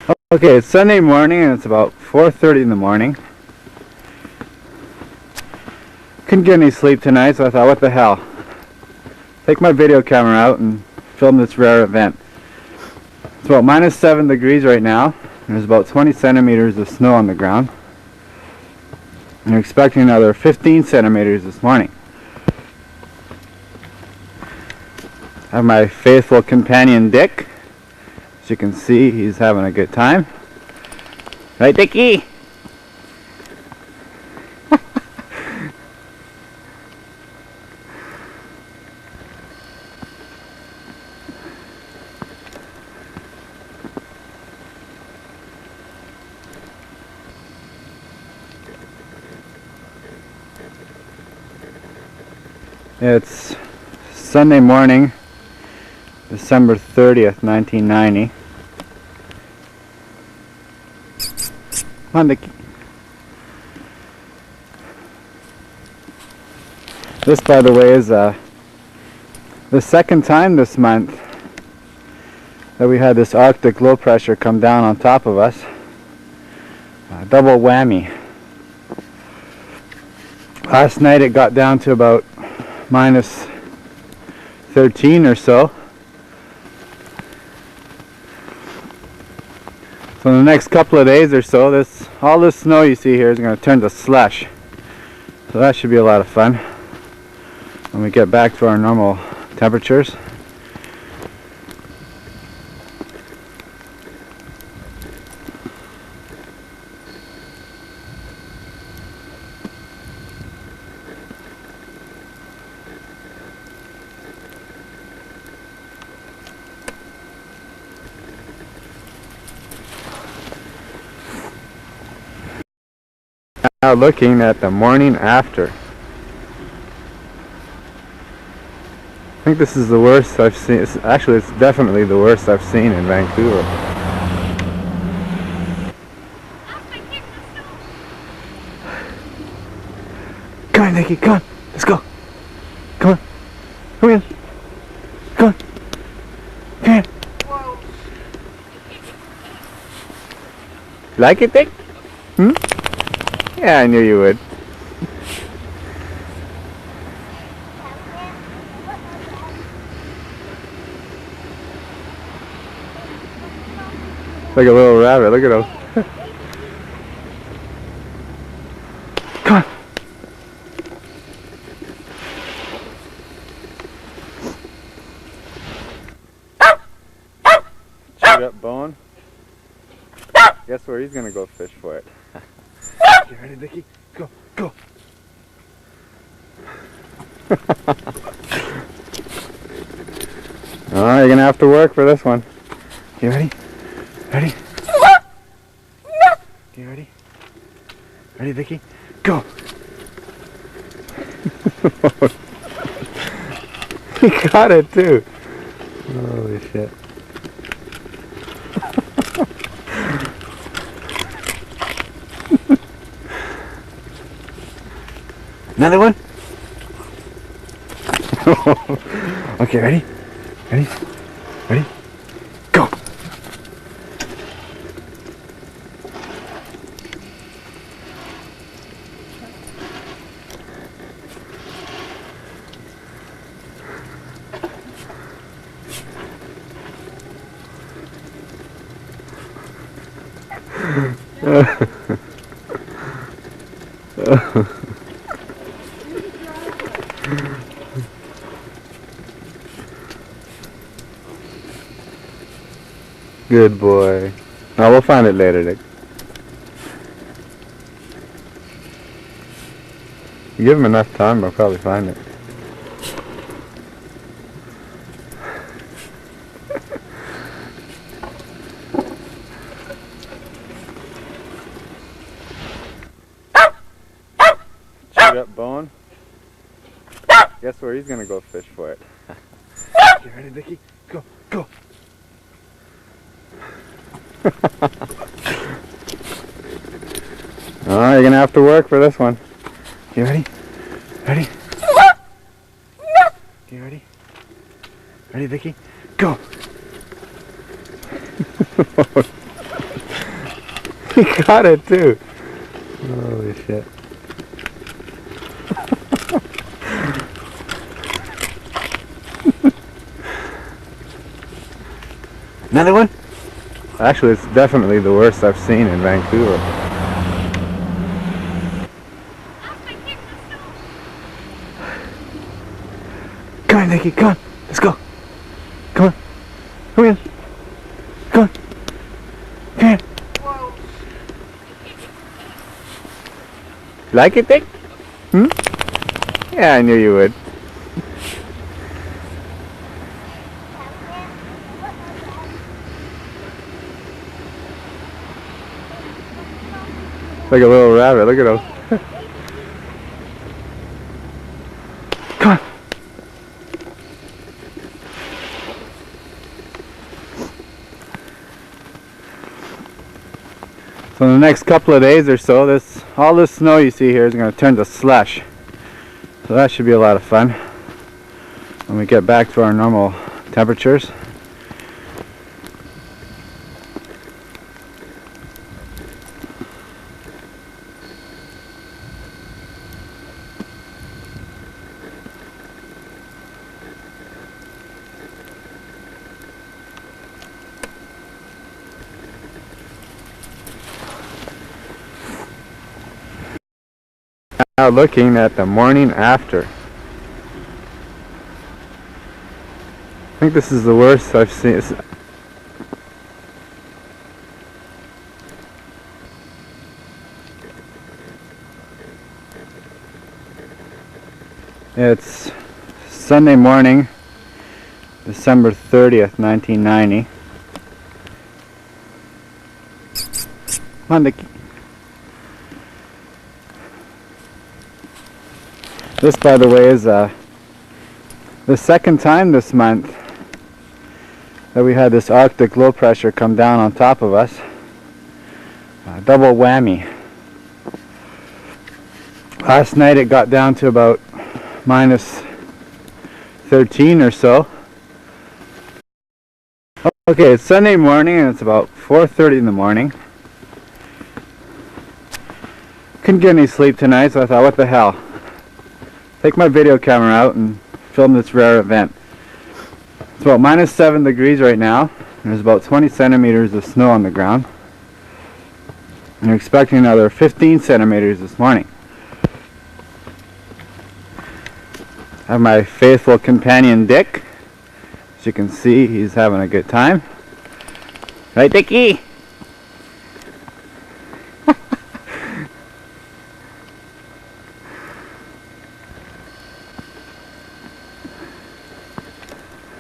Okay, it's Sunday morning and it's about 4:30 in the morning. Couldn't get any sleep tonight, so I thought, what the hell? Take my video camera out and film this rare event. It's about -7 degrees right now. There's about 20 centimeters of snow on the ground. And we're expecting another 15 centimeters this morning. I have my faithful companion Dick. As you can see, he's having a good time. Right, Dickie? It's Sunday morning, December 30th, 1990. Come on, Dickie. This, by the way, is the second time this month that we had this Arctic low pressure come down on top of us. Double whammy. Last night it got down to about -13 or so. So in the next couple of days or so, all this snow you see here is going to turn to slush. So that should be a lot of fun when we get back to our normal temperatures. Now looking at the morning after. I think this is the worst I've seen. Actually, it's definitely the worst I've seen in Vancouver. Come on, Nikki, come on. Let's go. Come on. Come in. Come on. Come here. Whoa. Like it, Dick? Hmm? Yeah, I knew you would. Like a little rabbit, look at him. Come on. Chewed up bone. Guess where he's gonna go fish for it. You ready, Dickie? Go, go. Oh, you're gonna have to work for this one. You ready? Ready? You ready? Ready, Dickie? Go. He got it too. Holy shit. Another one? Okay, ready? Ready? Ready? Go! Good boy. Now we'll find it later, Dick. You give him enough time, we'll probably find it. Chewed up bone. Guess where he's gonna go fish for it. You ready, Dickie? Go, go. Oh, you're gonna have to work for this one. You ready? Ready? You ready? Ready, Vicky? Go! He got it too. Holy shit. Another one? Actually, it's definitely the worst I've seen in Vancouver. Come on, Nikki, come on. Let's go. Come on. Come in. Come on. Come here. Whoa. Like it, Dick? Hmm? Yeah, I knew you would. Like a little rabbit, look at him. Come on. So in the next couple of days or so, all this snow you see here is going to turn to slush. So that should be a lot of fun when we get back to our normal temperatures. Now looking at the morning after. I think this is the worst I've seen. It's Sunday morning, December 30th, 1990. Come on, Nicky. This, by the way, is the second time this month that we had this Arctic low pressure come down on top of us. Double whammy. Last night it got down to about minus 13 or so. Okay, it's Sunday morning and it's about 4:30 in the morning. Couldn't get any sleep tonight, so I thought, what the hell? Take my video camera out and film this rare event. It's about minus 7 degrees right now. And there's about 20 centimeters of snow on the ground. And we're expecting another 15 centimeters this morning. I have my faithful companion Dick. As you can see, he's having a good time. Right, Dickie?